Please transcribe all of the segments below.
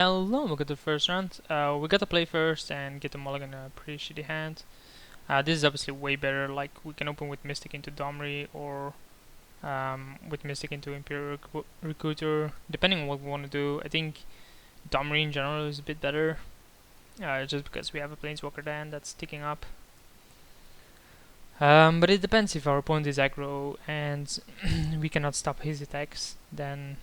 Hello, we got the first round. We got to play first and get the mulligan a pretty shitty hand. This is obviously way better, like we can open with Mystic into Domri or with Mystic into Imperial Recruiter, depending on what we want to do. I think Domri in general is a bit better, just because we have a Planeswalker Dan that's sticking up. But it depends if our opponent is aggro and we cannot stop his attacks, then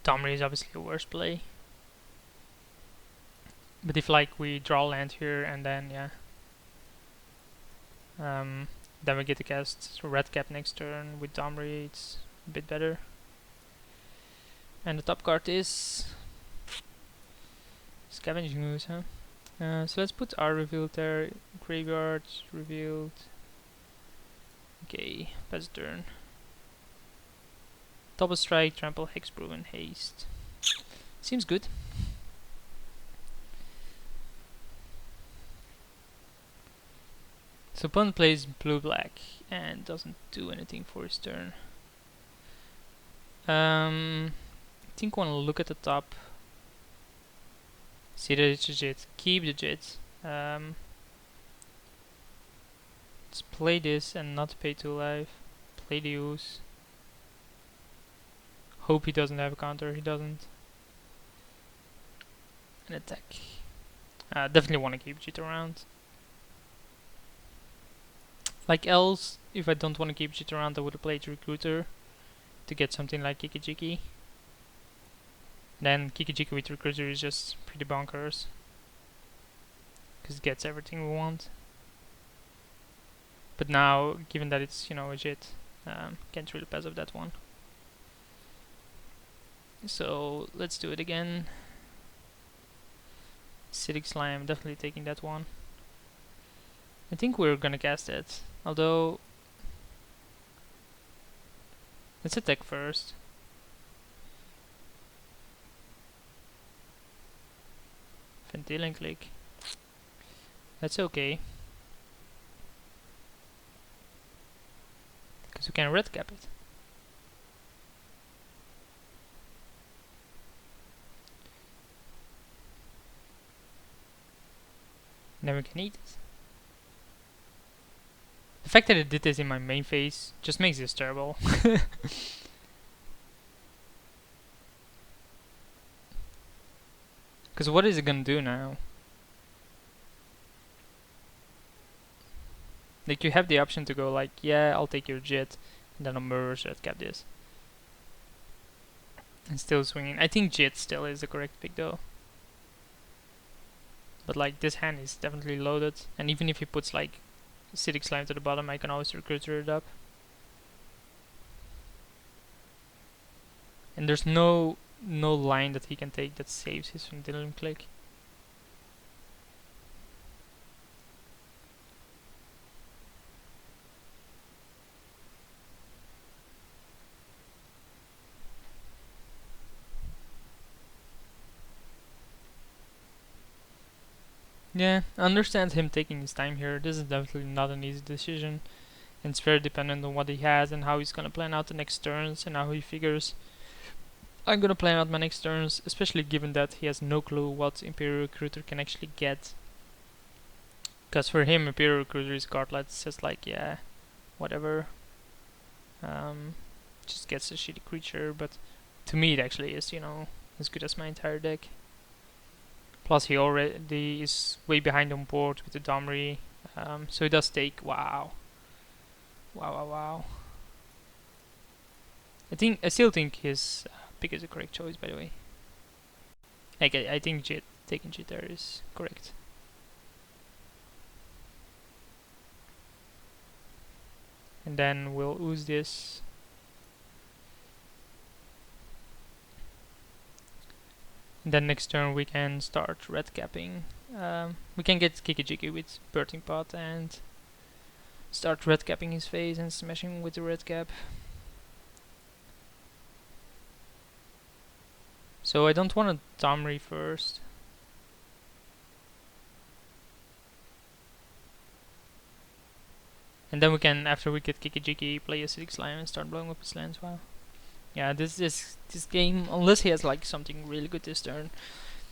Domri is obviously a worse play. But if like we draw land here and then then we get to cast red cap next turn with Domri, it's a bit better. And the top card is Scavenging Ooze, huh? So let's put R revealed there, graveyard revealed. Okay, pass turn. Double strike, trample, hexproof, and haste. Seems good. So opponent plays blue-black and doesn't do anything for his turn. I think I want to look at the top. See that it's a JIT. Keep the JIT. Let's play this and not pay 2 life. Play the use. Hope he doesn't have a counter. He doesn't. And attack. Definitely want to keep JIT around. Like else, if I don't want to keep JIT around, I would have played Recruiter to get something like Kiki-Jiki. Then Kiki-Jiki with Recruiter is just pretty bonkers, because it gets everything we want. But now, given that it's, you know, a JIT, can't really pass up that one. So let's do it again. Acidic Slime, definitely taking that one. I think we're gonna cast it, although let's attack first. Ventil and click. That's okay, because we can red cap it. And then we can eat it. The fact that it did this in my main phase just makes this terrible. Because what is it gonna do now? Like, you have the option to go like, yeah, I'll take your JIT, and then I'll merge red cap this. And still swinging. I think JIT still is the correct pick though. But like, this hand is definitely loaded, and even if he puts like Acidic Slime to the bottom, I can always Recruiter it up. And there's no line that he can take that saves his Ventil click. Yeah, I understand him taking his time here. This is definitely not an easy decision. And it's very dependent on what he has and how he's gonna plan out the next turns and how he figures I'm gonna plan out my next turns, especially given that he has no clue what Imperial Recruiter can actually get. Because for him, Imperial Recruiter is a card that says like, yeah, whatever. Just gets a shitty creature, but to me it actually is, you know, as good as my entire deck. Plus he already is way behind on board with the Domri, so he does take, wow. I still think his pick is the correct choice, by the way. I think taking JIT there is correct. And then we'll ooze this. And then next turn we can start red capping. We can get Kiki-Jiki with Birthing Pot and start red capping his face and smashing with the red cap. So I don't want a Domri first. And then we can, after we get Kiki-Jiki, play Acidic Slime and start blowing up his lands. Wow. Yeah, this game, unless he has like something really good this turn,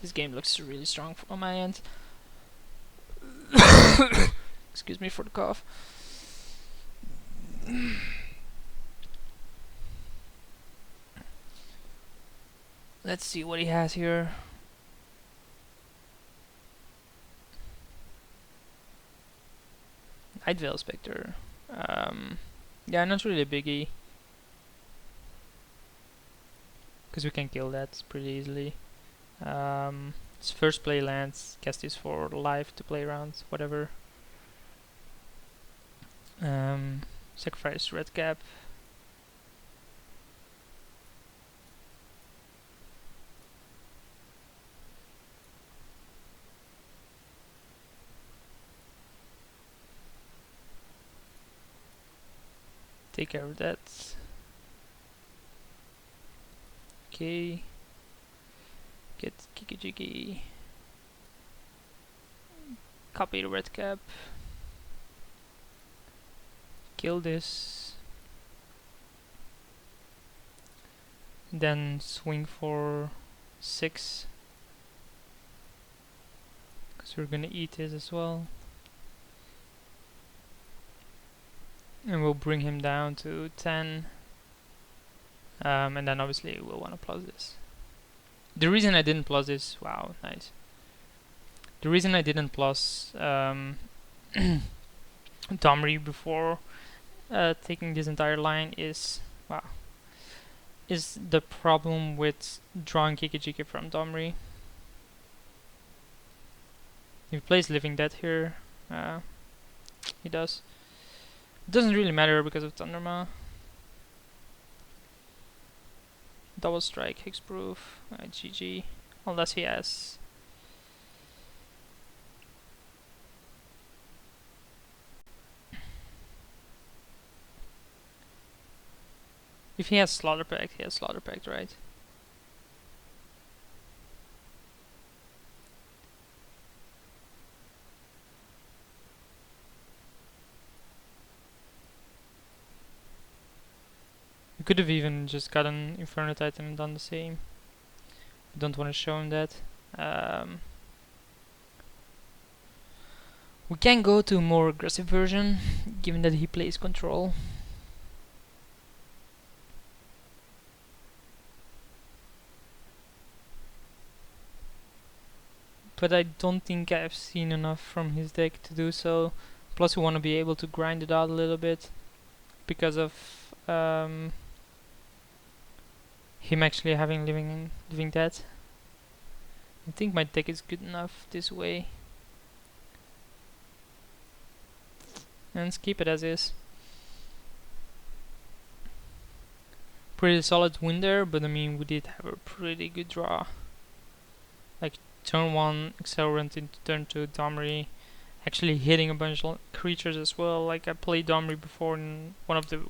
this game looks really strong on my end. Excuse me for the cough. Let's see what he has here. Night Veil Spectre. Yeah, not really a biggie. Because we can kill that pretty easily. It's first play lands, cast this for life to play around, whatever. Sacrifice red cap. Take care of that. Okay. Get Kiki Jiki. Copy the red cap. Kill this. Then swing for 6. Because we're gonna eat it as well. And we'll bring him down to 10. And then obviously we'll want to plus this. The reason I didn't plus this, wow, nice. The reason I didn't plus Domri before taking this entire line is, wow, is the problem with drawing Kikijiki from Domri. If he plays Living Dead here, he does. It doesn't really matter because of Thunderma. Double strike, hexproof, GG. Unless he has. If he has Slaughter Pact, he has Slaughter Pact, right? We could have even just gotten Inferno Titan and done the same. I don't want to show him that. We can go to a more aggressive version, given that he plays control. But I don't think I've seen enough from his deck to do so. Plus we want to be able to grind it out a little bit because of him actually having Living Dead. I think my deck is good enough this way. And let's keep it as is. Pretty solid win there, but I mean we did have a pretty good draw. Like turn 1 Accelerant into turn 2 Domri, actually hitting a bunch of creatures as well. Like I played Domri before in one of the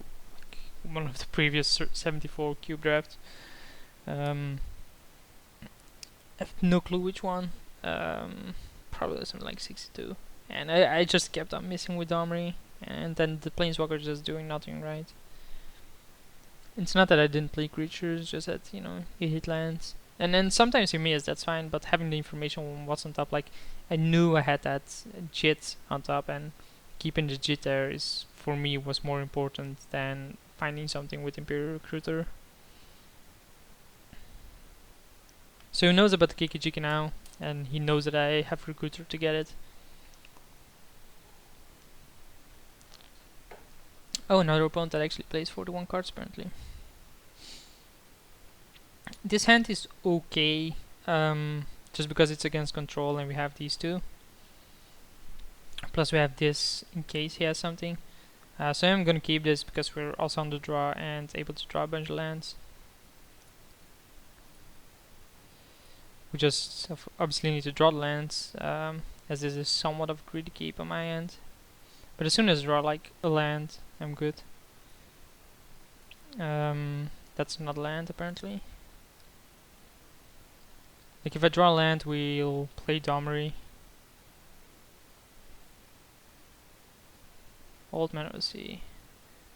previous 74 cube drafts. I have no clue which one. Probably something like 62. And I just kept on missing with Domri, and then the Planeswalker just doing nothing right. It's not that I didn't play creatures, just that, you know, he hit lands. And then sometimes he missed, that's fine, but having the information on what's on top, like, I knew I had that JIT on top, and keeping the JIT there is, for me, was more important than finding something with Imperial Recruiter. So he knows about the Kikijiki now, and he knows that I have Recruiter to get it. Oh, another opponent that actually plays 41 cards apparently. This hand is okay, just because it's against control and we have these two. Plus we have this in case he has something. So I'm gonna keep this because we're also on the draw and able to draw a bunch of lands. We just obviously need to draw the lands, as this is somewhat of a greedy keep on my end. But as soon as I draw like a land, I'm good. That's not land apparently. Like if I draw land, we'll play Domri. Old Man of the Sea.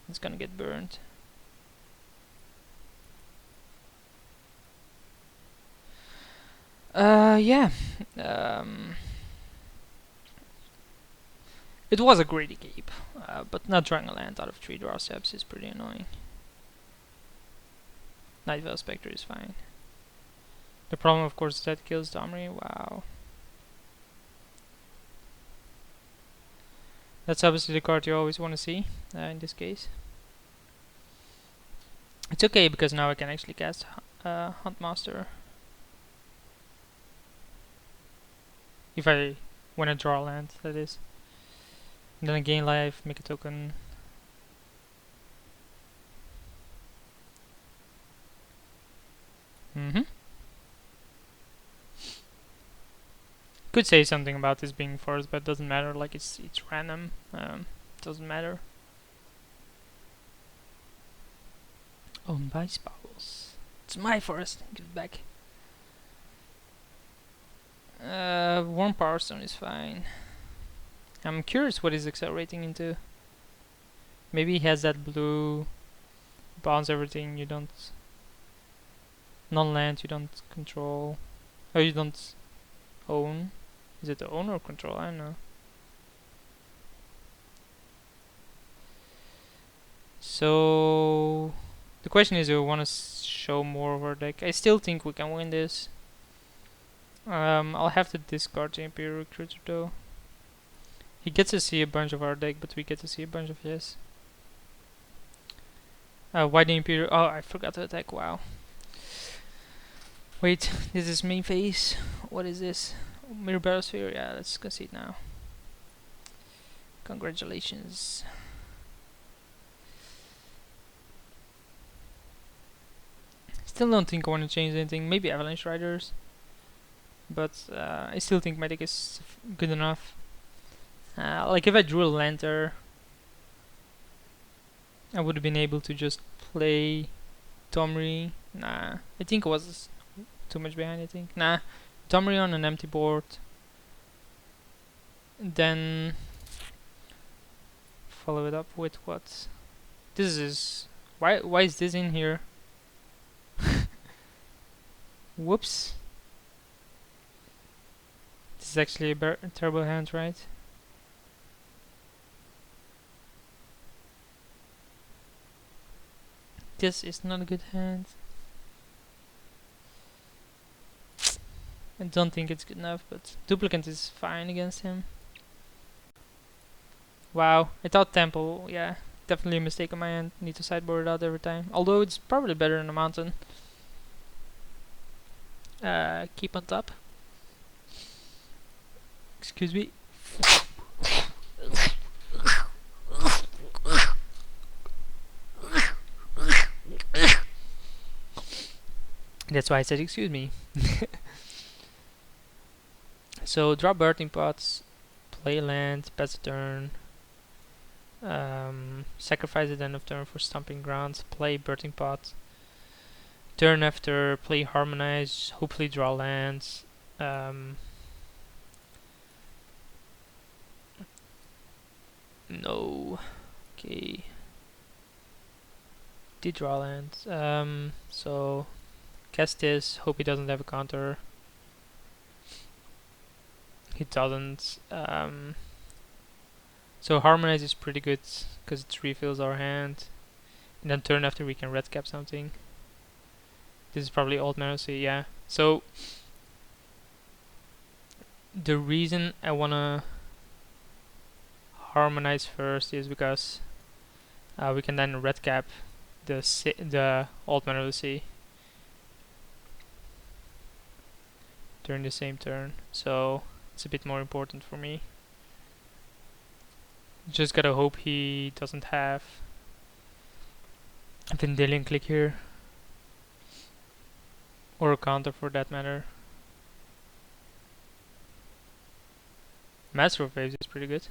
It's gonna get burned. Yeah. Um, it was a greedy game, but not drawing a land out of 3 draw steps is pretty annoying. Night Veil Spectre is fine. The problem, of course, is that kills Domri. Wow. That's obviously the card you always want to see in this case. It's okay because now I can actually cast Huntmaster. If I want to draw a land, that is. And then I gain life, make a token. Could say something about this being forced, but it doesn't matter. Like it's random. Doesn't matter. Owned by Spowls. It's my forest. Give it back. Warm Power Stone is fine. I'm curious what he's accelerating into. Maybe he has that blue, bounce everything you don't, non-land you don't control, or you don't own. Is it own or control? I don't know. So the question is, do we want to show more of our deck? I still think we can win this. I'll have to discard the Imperial Recruiter though. He gets to see a bunch of our deck, but we get to see a bunch of his. Why the Imperial? Oh, I forgot to attack. Wow. Wait, this is main phase. What is this? Mirror Battlesphere? Yeah, let's concede now. Congratulations. Still don't think I want to change anything. Maybe Avalanche Riders. But I still think my deck is good enough. Like if I drew a Lantern, I would have been able to just play Domri. Nah, I think it was too much behind, I think. Nah, Domri on an empty board. Then follow it up with what? This is... Why is this in here? Whoops. This is actually a terrible hand, right? This is not a good hand. I don't think it's good enough, but Duplicant is fine against him. Wow, I thought Temple, yeah, definitely a mistake on my end. Need to sideboard it out every time. Although it's probably better than a Mountain. Keep on top. Excuse me. That's why I said excuse me. So draw Birthing Pots, play land, pass a turn, sacrifice at the end of turn for Stomping Grounds, play Birthing Pot, turn after, play Harmonize, hopefully draw lands. No. Okay. Did draw lands. So cast this, hope he doesn't have a counter. He doesn't. So Harmonize is pretty good because it refills our hand. And then turn after we can red cap something. This is probably Old Menosy, yeah. So the reason I wanna Harmonize first is because we can then red cap the Old Menosy during the same turn. So it's a bit more important for me. Just gotta hope he doesn't have a Vendilion Click here. Or a counter for that matter. Master of Waves is pretty good.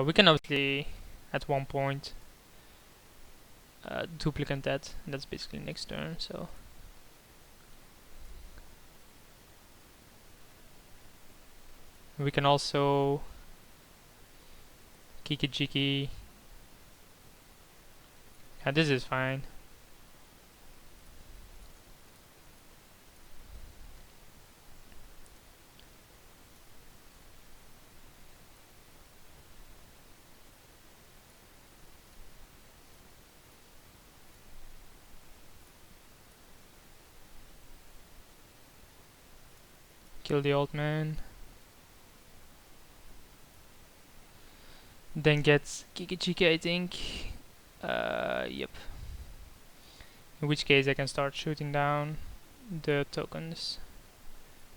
We can obviously, at one point, duplicate that, and that's basically next turn, so... We can also Kiki Jiki. Yeah, this is fine. Kill the old man. Then get Kiki I think. Yep. In which case I can start shooting down the tokens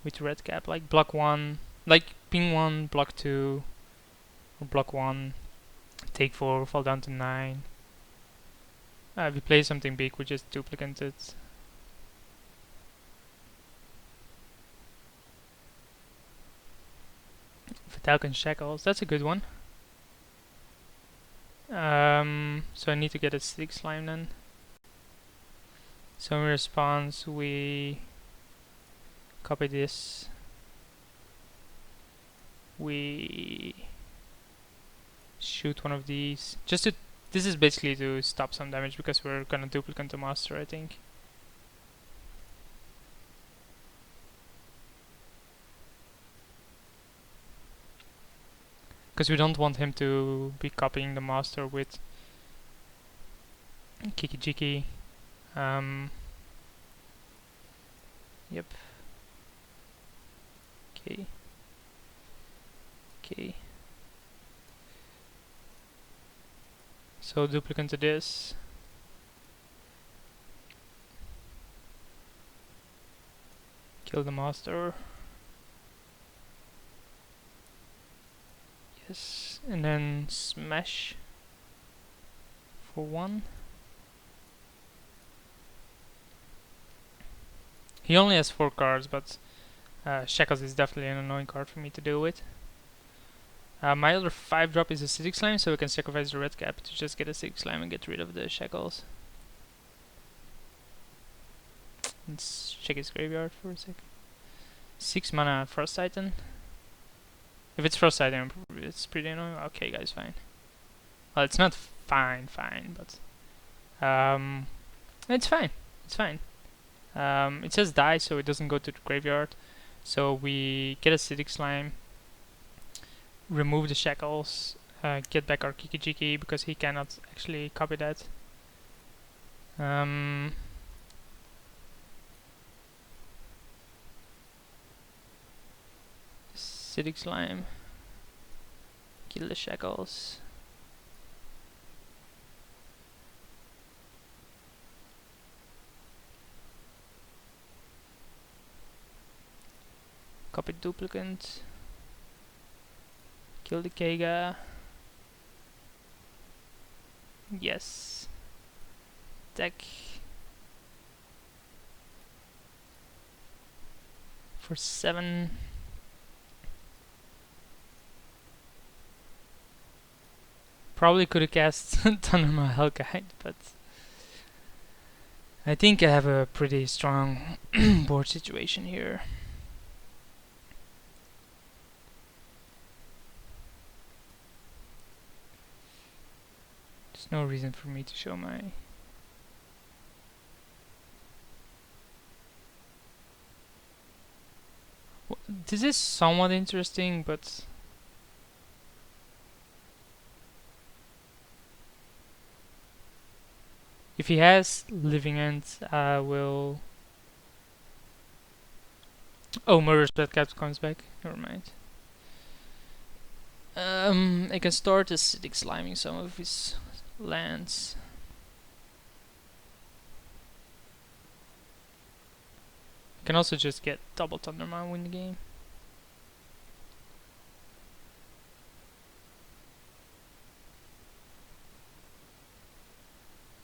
with red cap, like block 1, like ping 1, block 2, or block 1, take 4, fall down to 9. If we play something big, we just duplicate it. Falcon Shackles, that's a good one. So I need to get a stick slime then. So in response, we copy this. We shoot one of these. This is basically to stop some damage because we're gonna duplicate the master, I think. Because we don't want him to be copying the master with Kiki Jiki. Yep. Okay. Okay. So duplicate to this. Kill the master. Yes, and then smash for 1. He only has 4 cards, but Shackles is definitely an annoying card for me to deal with. My other 5-drop is a Acidic Slime, so we can sacrifice the red cap to just get a Acidic Slime and get rid of the Shackles. Let's check his graveyard for a sec. 6 mana Frost Titan. If it's Frost Titan, it's pretty annoying. Okay, guys, fine. Well, it's not fine, but it's fine. It's fine. It says die, so it doesn't go to the graveyard. So we get a Acidic Slime, remove the Shackles, get back our Kiki Jiki because he cannot actually copy that. Acidic Slime, kill the Shackles. Copy duplicate. Kill the Kega. Yes. Deck. For 7. Probably could have cast Thunderma Hellkite, but I think I have a pretty strong board situation here. There's no reason for me to show my... This is somewhat interesting, but... If he has Living End, I will... Oh, Murderous Bloodcap comes back. Never mind. I can start acidic sliming some of his lands. I can also just get double Thunderman and win the game.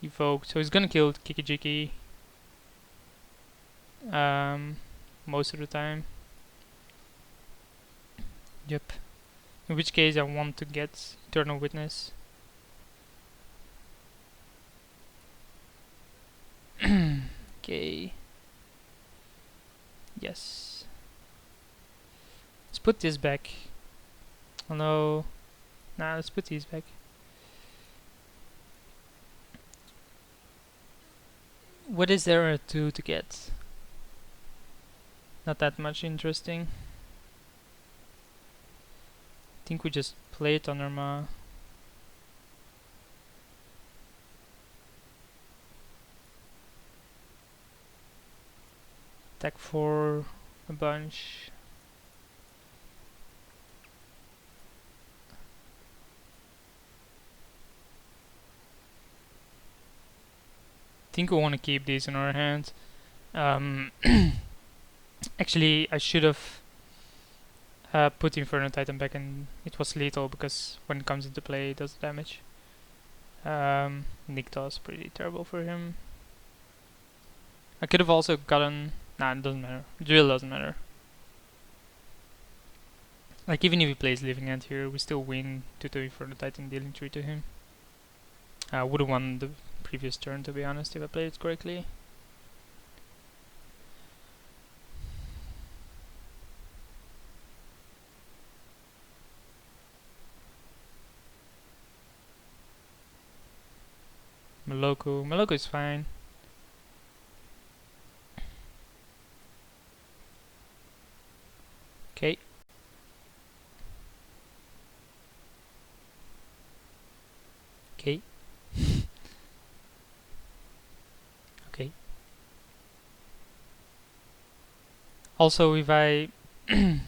Evoked, so he's gonna kill Kiki Jiki most of the time. Yep. In which case I want to get Eternal Witness. Okay. Yes. Let's put this back. Oh no. Nah, let's put these back. What is there to get? Not that much interesting. I think we just play it on Irma. Attack for a bunch. think we want to keep these in our hand. Actually, I should have put Inferno Titan back and it was lethal because when it comes into play it does damage. Nikta's pretty terrible for him. I could have also gotten... Nah, it doesn't matter. Drill doesn't matter. Like, even if he plays Living End here, we still win due to Inferno Titan dealing 3 to him. I would have won the previous turn, to be honest, if I played it correctly. Maloko is fine. Okay. Okay. Okay. Also, if I if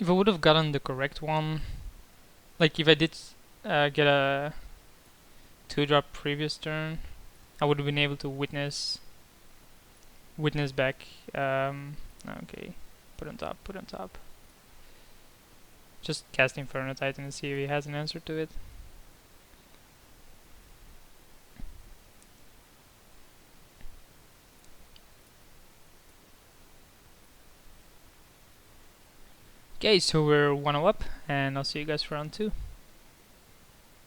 I would have gotten the correct one, like if I did get a 2-drop previous turn, I would have been able to witness back. Okay, put on top. Just cast Inferno Titan and see if he has an answer to it. Okay, so we're 1-0 up, and I'll see you guys for round 2.